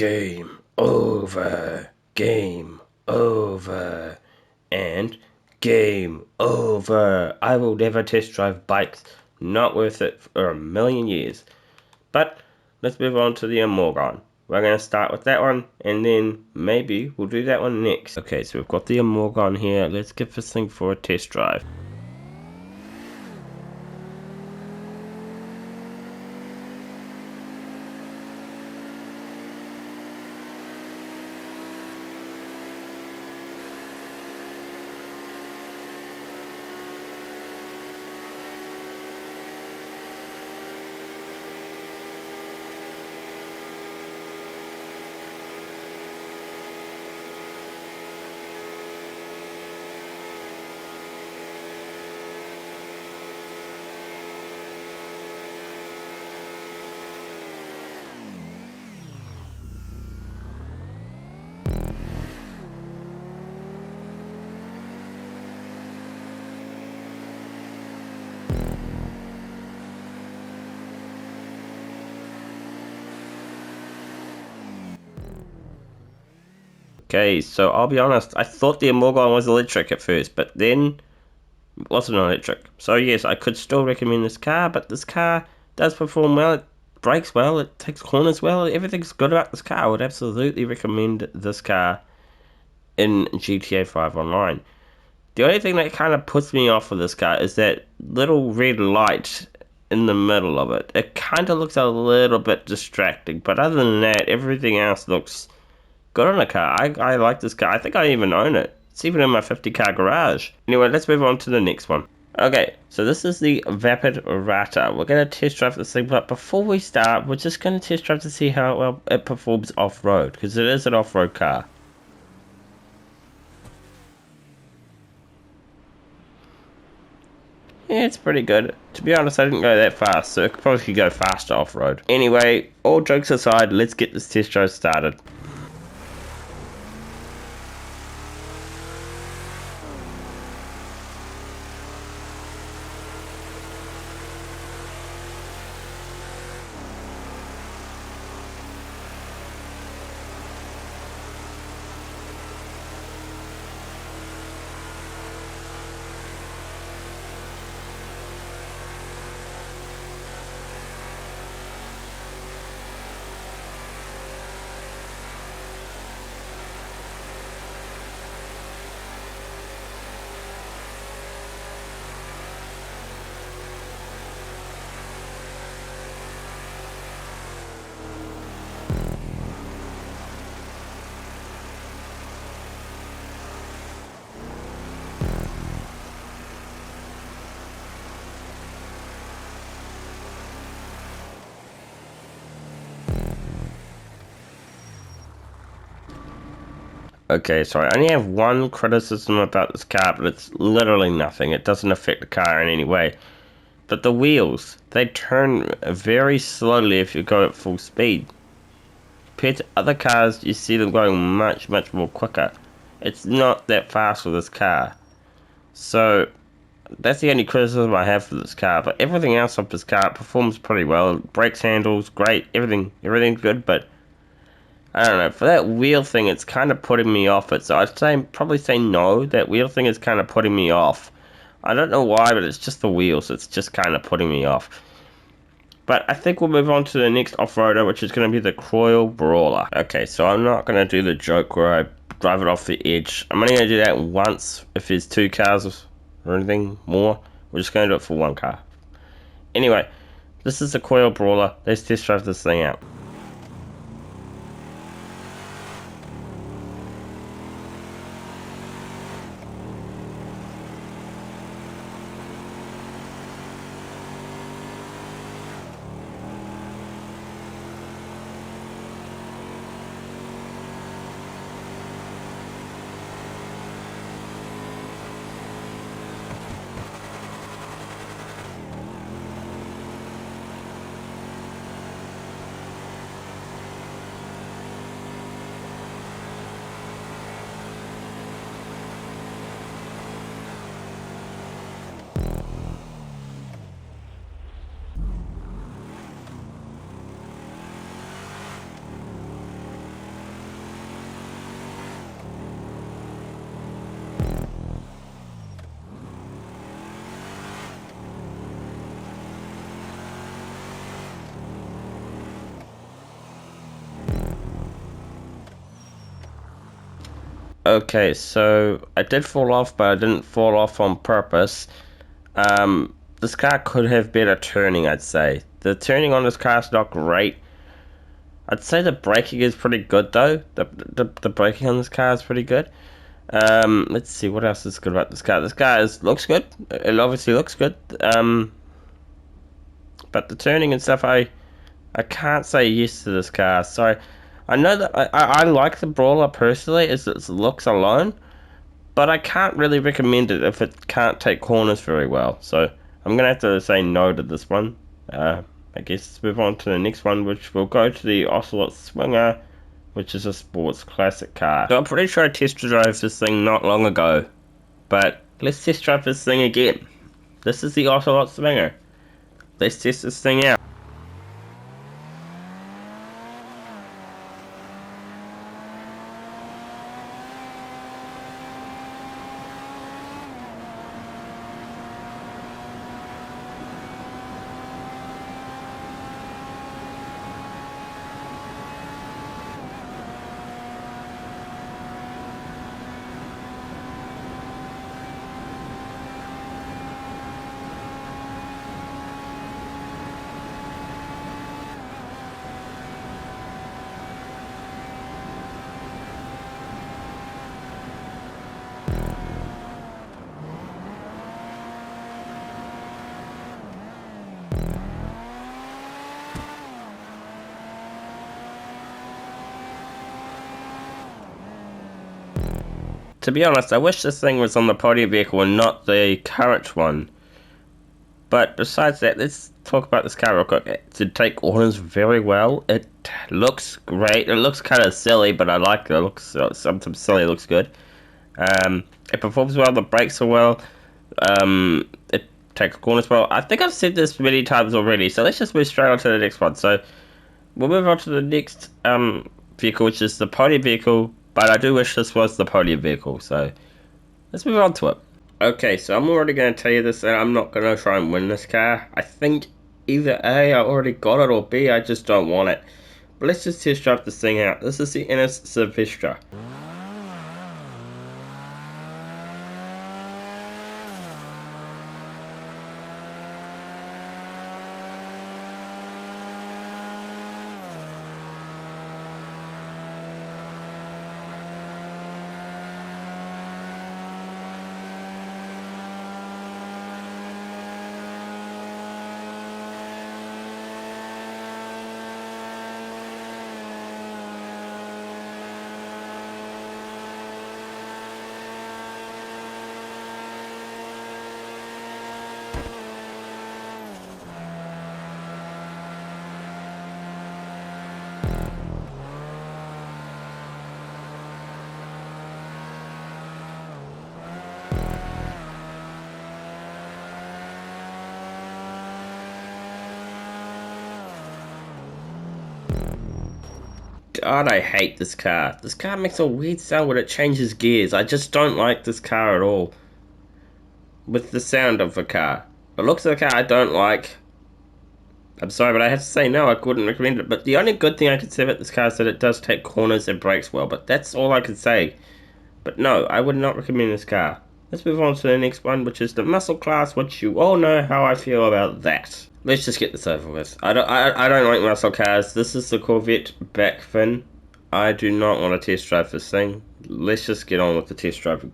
Game over. Game over. And game over. I will never test drive bikes. Not worth it for a million years. But let's move on to the Amorgon. We're going to start with that one, and then maybe we'll do that one next. Okay, so we've got the Amorgon here. Let's give this thing for a test drive. Okay, so I'll be honest, I thought the Amorgon was electric at first, but then it wasn't electric. So yes, I could still recommend this car, but this car does perform well, it brakes well, it takes corners well, everything's good about this car. I would absolutely recommend this car in GTA 5 Online. The only thing that kind of puts me off with this car is that little red light in the middle of it. It kind of looks a little bit distracting, but other than that, everything else looks good on a car. I like this car. I think I even own it. It's even in my 50 car garage. Anyway, let's move on to the next one. Okay, so this is the Vapid Rata. We're going to test drive this thing, but before we start, we're just going to test drive to see how well it performs off-road, because it is an off-road car. Yeah, it's pretty good. To be honest, I didn't go that fast, so it probably could go faster off-road. Anyway, all jokes aside, let's get this test drive started. Okay, so I only have one criticism about this car, but it's literally nothing. It doesn't affect the car in any way. But the wheels, they turn very slowly if you go at full speed. Compared to other cars, you see them going much, much more quicker. It's not that fast with this car. So, that's the only criticism I have for this car. But everything else of this car performs pretty well. Brakes, handles, great. Everything's good, but I don't know, for that wheel thing, it's kind of putting me off it. So probably say no. That wheel thing is kind of putting me off. I don't know why, but it's just the wheels. It's just kind of putting me off. But I think we'll move on to the next off-roader, which is going to be the Coil Brawler. Okay, so I'm not going to do the joke where I drive it off the edge. I'm only going to do that once if there's two cars or anything more. We're just going to do it for one car. Anyway, this is the Coil Brawler. Let's test drive this thing out. Okay, so I did fall off, but I didn't fall off on purpose. This car could have better turning, I'd say. The turning on this car is not great. I'd say the braking is pretty good though. The braking on this car is pretty good. Let's see what else is good about this car. This car looks good. It obviously looks good. But the turning and stuff, I can't say yes to this car. Sorry. I know that I like the Brawler personally as its looks alone, but I can't really recommend it if it can't take corners very well. So I'm gonna have to say no to this one. I guess let's move on to the next one, which will go to the Ocelot Swinger, which is a sports classic car. So I'm pretty sure I test drove this thing not long ago, but let's test drive this thing again. This is the Ocelot Swinger. Let's test this thing out. To be honest, I wish this thing was on the podium vehicle and not the current one. But besides that, let's talk about this car real quick. It did take corners very well. It looks great. It looks kind of silly, but I like it. It looks sometimes silly. It looks good. It performs well. The brakes are well. It takes corners well. I think I've said this many times already. So let's just move straight on to the next one. So we'll move on to the next vehicle, which is the podium vehicle. But I do wish this was the podium vehicle. So let's move on to it. Okay, so I'm already going to tell you this, and I'm not going to try and win this car. I think either A, I already got it, or B, I just don't want it. But let's just test drive this thing out. This is the Ennis Silvestre. God, I hate this car. This car makes a weird sound when it changes gears. I just don't like this car at all. With the sound of the car. The looks of the car I don't like. I'm sorry, but I have to say no, I couldn't recommend it. But the only good thing I could say about this car is that it does take corners and brakes well. But that's all I could say. But no, I would not recommend this car. Let's move on to the next one, which is the muscle class, which you all know how I feel about that. Let's just get this over with. I don't like muscle cars. This is the Corvette back fin. I do not want to test drive this thing. Let's just get on with the test driving.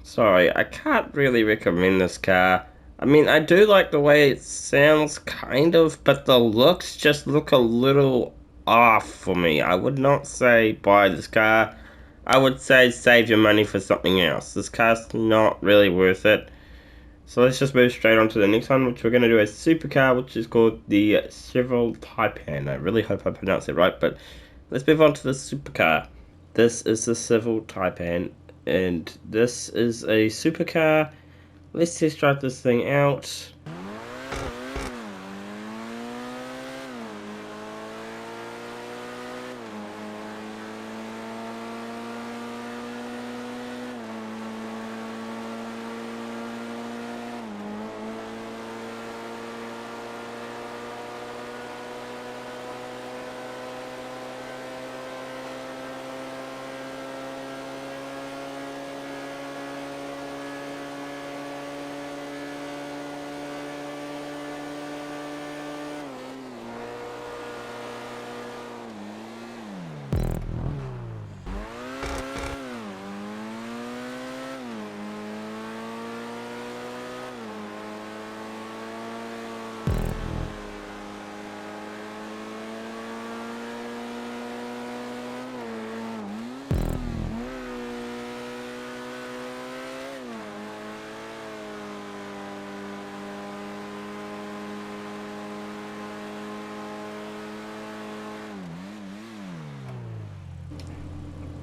Sorry, I can't really recommend this car. I mean, I do like the way it sounds, kind of, but the looks just look a little off for me. I would not say buy this car. I would say save your money for something else. This car's not really worth it. So let's just move straight on to the next one, which we're going to do a supercar, which is called the Chevrolet Taycan. I really hope I pronounced it right, but let's move on to the supercar. This is the Chevrolet Taycan, and this is a supercar. Let's test drive this thing out.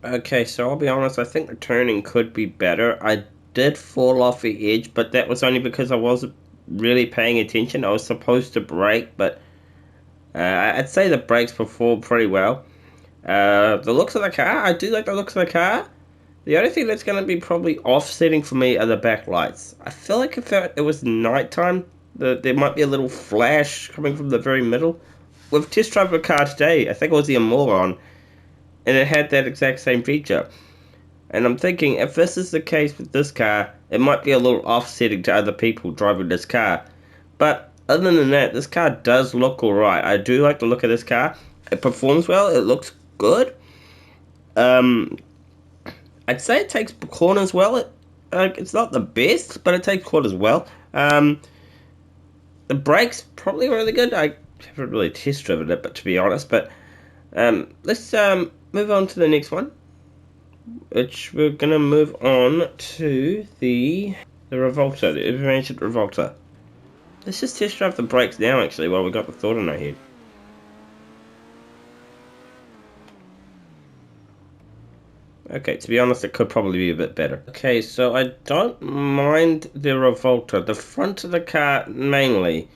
Okay, so I'll be honest, I think the turning could be better. I did fall off the edge, but that was only because I wasn't really paying attention. I was supposed to brake, but I'd say the brakes performed pretty well. The looks of the car, I do like the looks of the car. The only thing that's going to be probably offsetting for me are the backlights. I feel like if it was nighttime, there might be a little flash coming from the very middle. We've test drive a car today, I think it was the Amoron, and it had that exact same feature. And I'm thinking, if this is the case with this car, it might be a little offsetting to other people driving this car. But other than that, this car does look alright. I do like the look of this car. It performs well, it looks good. Um, I'd say it takes corners well. It's not the best, but it takes corners well. The brakes probably really good. I haven't really test driven it, but to be honest, but let's move on to the next one, which we're gonna move on to the Revolta, the ancient Revolta. Let's just test drive the brakes now, actually, while we got the thought in our head. Okay, to be honest, it could probably be a bit better. Okay, so I don't mind the Revolta, the front of the car mainly.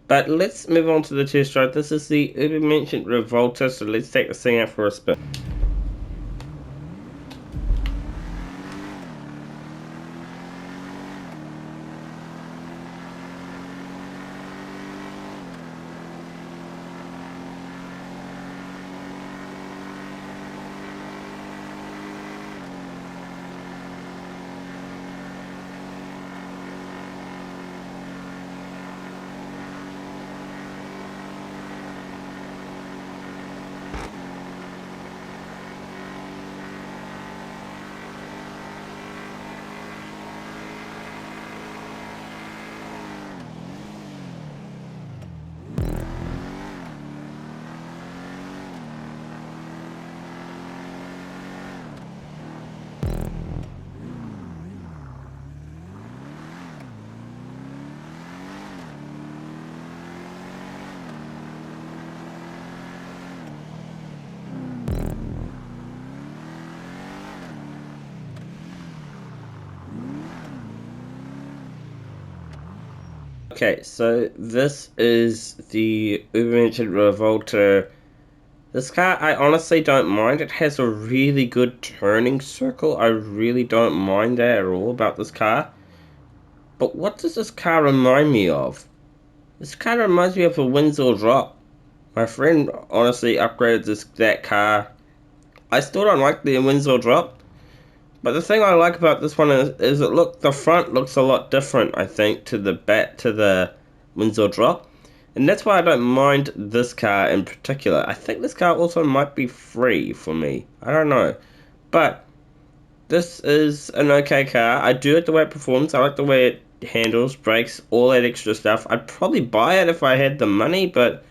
But let's move on to the test drive. This is the mentioned Revolta, so let's take this thing out for a spin. Okay, so this is the mentioned Revolta. This car, I honestly don't mind. It has a really good turning circle. I really don't mind that at all about this car. But what does this car remind me of? This car reminds me of a Windsor Drop. My friend honestly upgraded that car. I still don't like the Windsor Drop, but the thing I like about this one is the front looks a lot different, I think, to the Windsor Drop. And that's why I don't mind this car in particular. I think this car also might be free for me. I don't know. But this is an okay car. I do like the way it performs. I like the way it handles, brakes, all that extra stuff. I'd probably buy it if I had the money, but,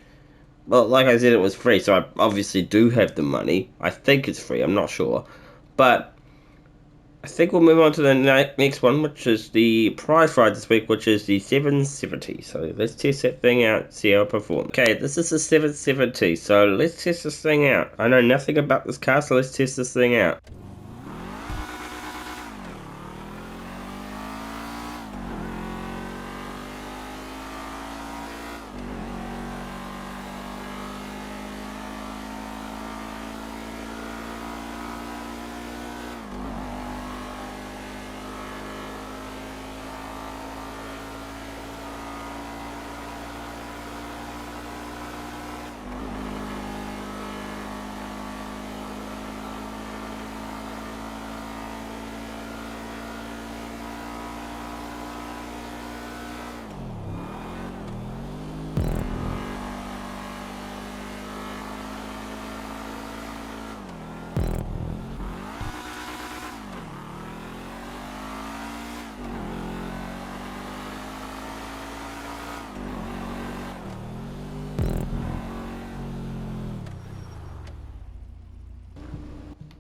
well, like I said, it was free, so I obviously do have the money. I think it's free, I'm not sure. But I think we'll move on to the next one, which is the prize ride this week, which is the 770. So let's test that thing out, see how it performs. Okay, this is the 770, so let's test this thing out. I know nothing about this car, so let's test this thing out.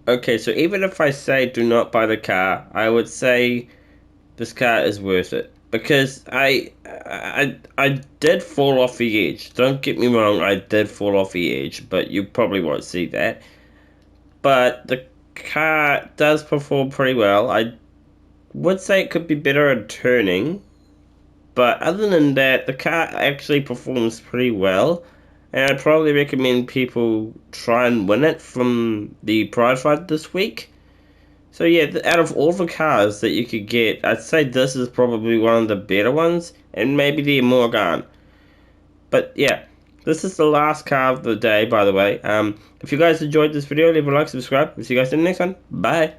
Okay, so even if I say do not buy the car, I would say this car is worth it because I did fall off the edge. Don't get me wrong, I did fall off the edge, but you probably won't see that. But the car does perform pretty well. I would say it could be better at turning, but other than that, the car actually performs pretty well. And I'd probably recommend people try and win it from the prize fight this week. So yeah, out of all the cars that you could get, I'd say this is probably one of the better ones, and maybe the Morgan. But yeah, this is the last car of the day, by the way. If you guys enjoyed this video, leave a like, subscribe. We'll see you guys in the next one. Bye.